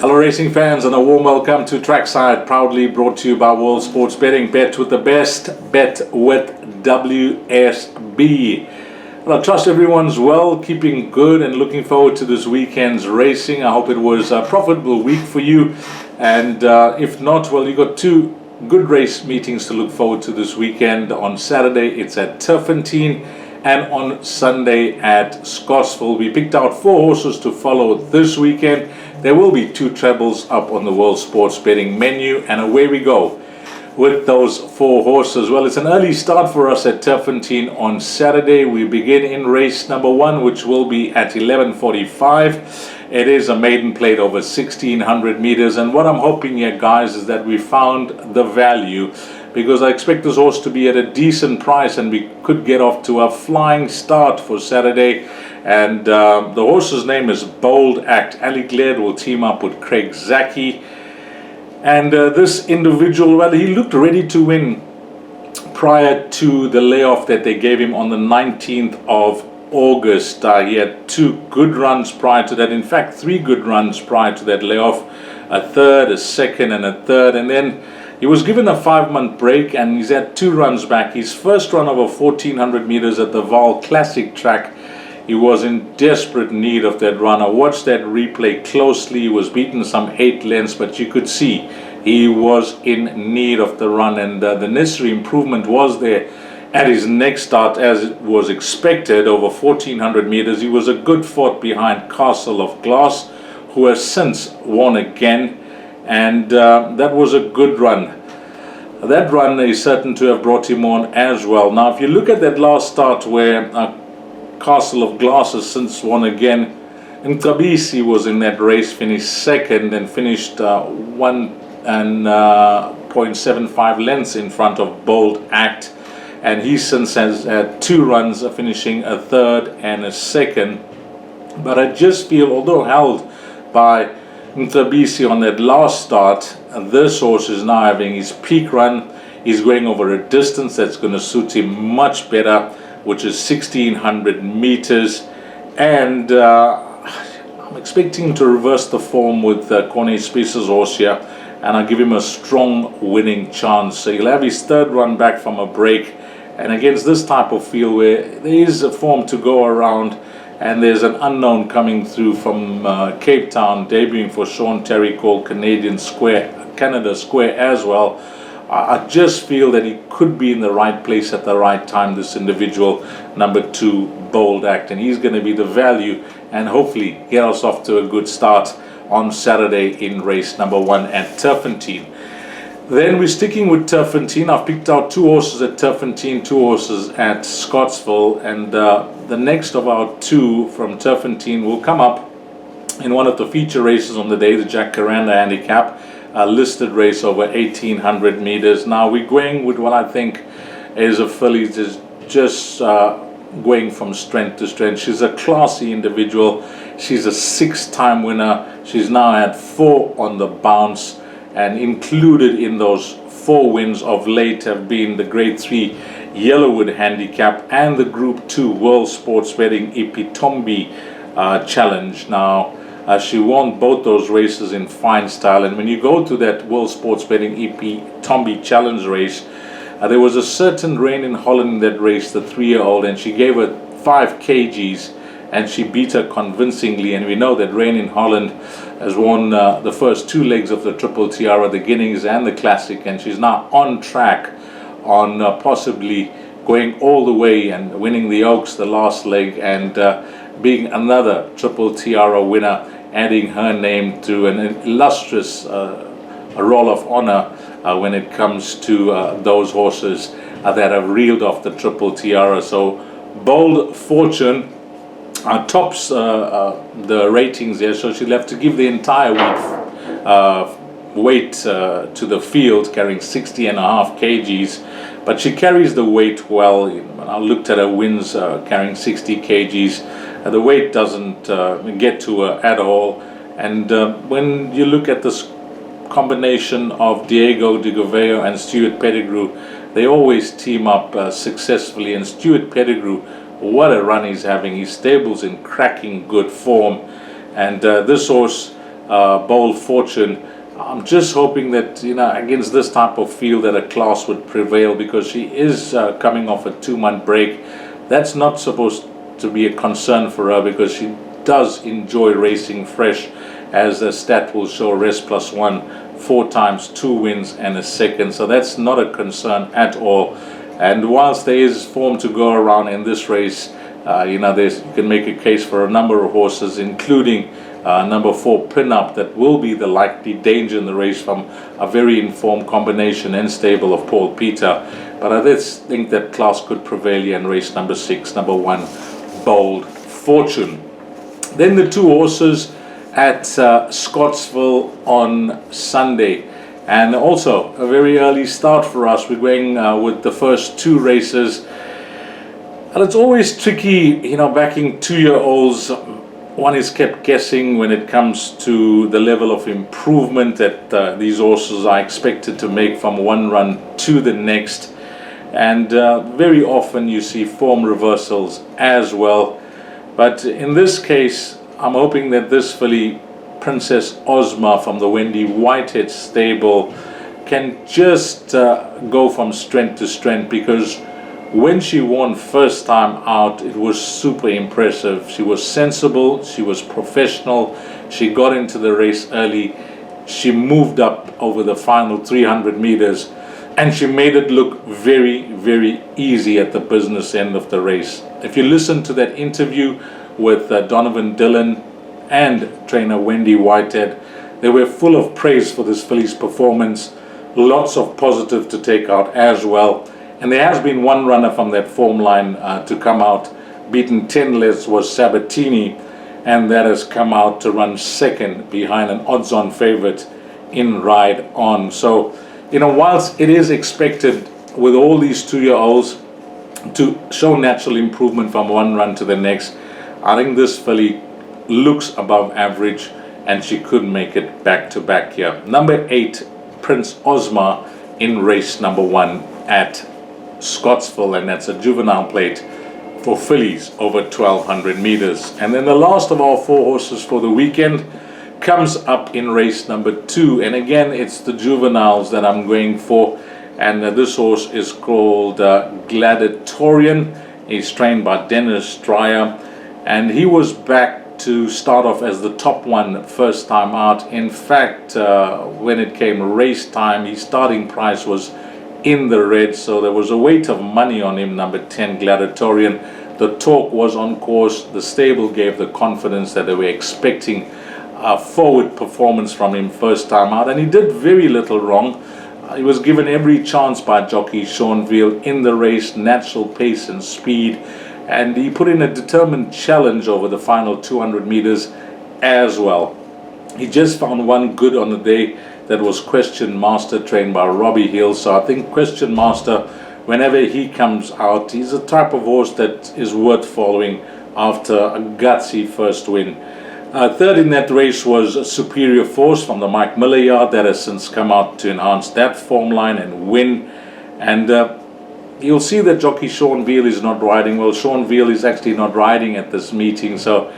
Hello racing fans, and a warm welcome to Trackside, proudly brought to you by World Sports Betting. Bet with the best, bet with WSB. Well, I trust everyone's well, keeping good, and looking forward to this weekend's racing. I hope it was a profitable week for you, and if not, well, you got two good race meetings to look forward to this weekend. On Saturday it's at Turfentine, and on Sunday at Scottsville. We picked out 4 horses to follow this weekend. There will be 2 trebles up on the World Sports Betting menu, and away we go with those 4 horses. Well, it's an early start for us at Turfentine on Saturday. We begin in race number 1, which will be at 11:45. It is a maiden plate over 1600 meters, and what I'm hoping here, guys, is that we found the value, because I expect this horse to be at a decent price, and we could get off to a flying start for Saturday. And the horse's name is Bold Act. Ali Glad will team up with Craig Zaki. And this individual, well, he looked ready to win prior to the layoff that they gave him on the 19th of August. He had 2 good runs prior to that. In fact, 3 good runs prior to that layoff. A third, a second, and a third. And then he was given a 5-month break, and he's had 2 runs back. His first run over 1400 meters at the Vaal Classic track, he was in desperate need of that run. I watched that replay closely. He was beaten some 8 lengths, but you could see he was in need of the run, and the necessary improvement was there at his next start, as it was expected, over 1400 meters. He was a good fourth behind Castle of Glass, who has since won again, and that was a good run. That run is certain to have brought him on as well. Now, if you look at that last start where Castle of Glass has since won again, and Tabisi was in that race, finished second, and finished 1.75 lengths in front of Bold Act, and he since has had 2 runs, finishing a third and a second. But I just feel, although held by Tabisi on that last start, this horse is now having his peak run. He's going over a distance that's going to suit him much better, which is 1600 meters, and I'm expecting him to reverse the form with Cornet Spacer's horse here, and I'll give him a strong winning chance. So he'll have his 3rd run back from a break, and against this type of field where there is a form to go around, and there's an unknown coming through from Cape Town, debuting for Sean Terry, called Canada Square as well. I just feel that he could be in the right place at the right time, this individual, number 2, Bold Act, and he's going to be the value and hopefully get us off to a good start on Saturday in race number 1 at Turfentine. Then we're sticking with Turfentine. I've picked out 2 horses at Turfentine, 2 horses at Scottsville, and the next of our 2 from Turfentine will come up in one of the feature races on the day, the Kuranda Handicapped. A listed race over 1800 meters. Now we're going with what I think is a filly that's just going from strength to strength. She's a classy individual. She's a 6-time winner. She's now had 4 on the bounce, and included in those 4 wins of late have been the Grade 3 Yellowwood Handicap and the Group 2 World Sports Betting Ipitombi Challenge. Now, she won both those races in fine style, and when you go to that World Sports Betting Ipitombi Challenge race, there was a certain Rain in Holland in that race, the 3-year-old, and she gave her 5 kgs, and she beat her convincingly. And we know that Rain in Holland has won the first 2 legs of the Triple Tiara, the Guineas and the Classic, and she's now on track on possibly going all the way and winning the Oaks, the last leg, and being another Triple Tiara winner, adding her name to an illustrious roll of honor when it comes to those horses that have reeled off the Triple Tiara. So Bold Fortune tops the ratings there, so she'll have to give the entire weight to the field, carrying 60.5 kgs, but she carries the weight well. When I looked at her wins carrying 60 kgs, the weight doesn't get to her at all. And when you look at this combination of Diego de Goveo and Stuart Pettigrew, they always team up successfully. And Stuart Pettigrew, what a run he's having. His stable's in cracking good form, and this horse Bold Fortune. I'm just hoping that, against this type of field, that a class would prevail, because she is coming off a 2-month break. That's not supposed to be a concern for her, because she does enjoy racing fresh, as the stat will show. Rest plus 1, 4 times, 2 wins and a second. So that's not a concern at all. And whilst there is form to go around in this race, you can make a case for a number of horses, including number 4 Pin-Up, that will be the likely danger in the race from a very informed combination and stable of Paul Peter. But I just think that class could prevail here in race number 6, number 1 Bold Fortune. Then the 2 horses at Scottsville on Sunday, and also a very early start for us. We're going with the first 2 races, and it's always tricky, backing 2-year-olds. One is kept guessing when it comes to the level of improvement that these horses are expected to make from one run to the next. And very often you see form reversals as well. But in this case, I'm hoping that this filly, Princess Ozma from the Wendy Whitehead stable, can just go from strength to strength, because when she won first time out, it was super impressive. She was sensible, she was professional, she got into the race early, she moved up over the final 300 meters, and she made it look very, very easy at the business end of the race. If you listen to that interview with Donovan Dillon and trainer Wendy Whitehead, they were full of praise for this filly's performance, lots of positive to take out as well. And there has been one runner from that form line to come out, beaten 10 lengths, was Sabatini, and that has come out to run second behind an odds-on favorite in Ride On. So, whilst it is expected with all these 2-year-olds to show natural improvement from one run to the next, I think this filly looks above average, and she could make it back-to-back here. Number 8, Prince Ozma, in race number 1 at Scottsville, and that's a juvenile plate for fillies over 1200 meters. And then the last of our 4 horses for the weekend comes up in race number 2, and again it's the juveniles that I'm going for. And this horse is called Gladiatorian. He's trained by Dennis Dreyer, and he was back to start off as the top one first time out. In fact, when it came race time, his starting price was in the red, so there was a weight of money on him, number 10 Gladiatorian. The talk was on course. The stable gave the confidence that they were expecting a forward performance from him first time out, and he did very little wrong. He was given every chance by jockey Sean Veal in the race, natural pace and speed, and he put in a determined challenge over the final 200 meters as well. He just found one good on the day, that was Question Master, trained by Robbie Hill. So I think Question Master, whenever he comes out, he's a type of horse that is worth following after a gutsy first win. Third in that race was Superior Force from the Mike Miller yard, that has since come out to enhance that form line and win. And you'll see that jockey Sean Veal is not riding. Well, Sean Veal is actually not riding at this meeting, so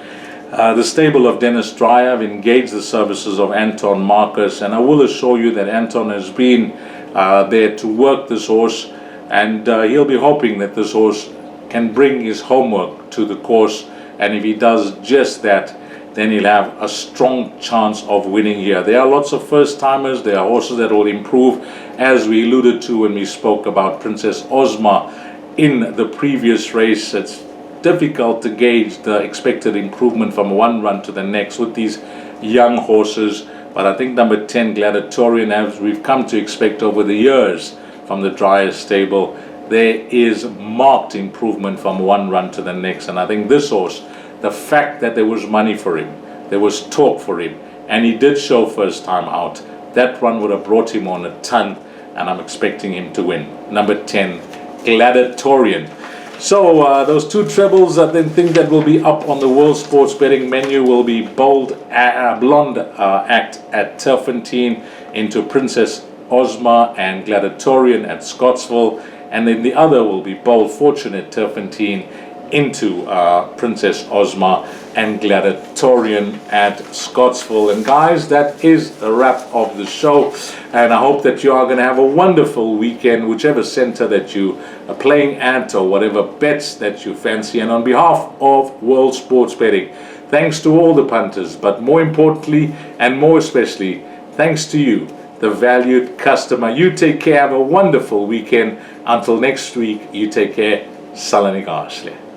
the stable of Dennis Dreyer have engaged the services of Anton Marcus, and I will assure you that Anton has been there to work this horse, and he'll be hoping that this horse can bring his homework to the course, and if he does just that, then he'll have a strong chance of winning here. There are lots of first-timers, there are horses that will improve, as we alluded to when we spoke about Princess Ozma in the previous race. It's difficult to gauge the expected improvement from one run to the next with these young horses, but I think number 10 Gladiatorian, as we've come to expect over the years from the Dreyer stable, there is marked improvement from one run to the next. And I think this horse, the fact that there was money for him, there was talk for him, and he did show first time out, that run would have brought him on a ton, and I'm expecting him to win. Number 10 Gladiatorian. So those 2 trebles, I then think that will be up on the World Sports Betting menu will be Blonde Act at Turfentine, into Princess Ozma and Gladiatorian at Scottsville, and then the other will be Bold Fortune at Turfentine into Princess Ozma and Gladiatorian at Scottsville. And guys, that is a wrap of the show, and I hope that you are going to have a wonderful weekend, whichever center that you are playing at or whatever bets that you fancy. And on behalf of World Sports Betting, thanks to all the punters, but more importantly and more especially, thanks to you, the valued customer. You take care, have a wonderful weekend. Until next week, you take care. Salanigashle.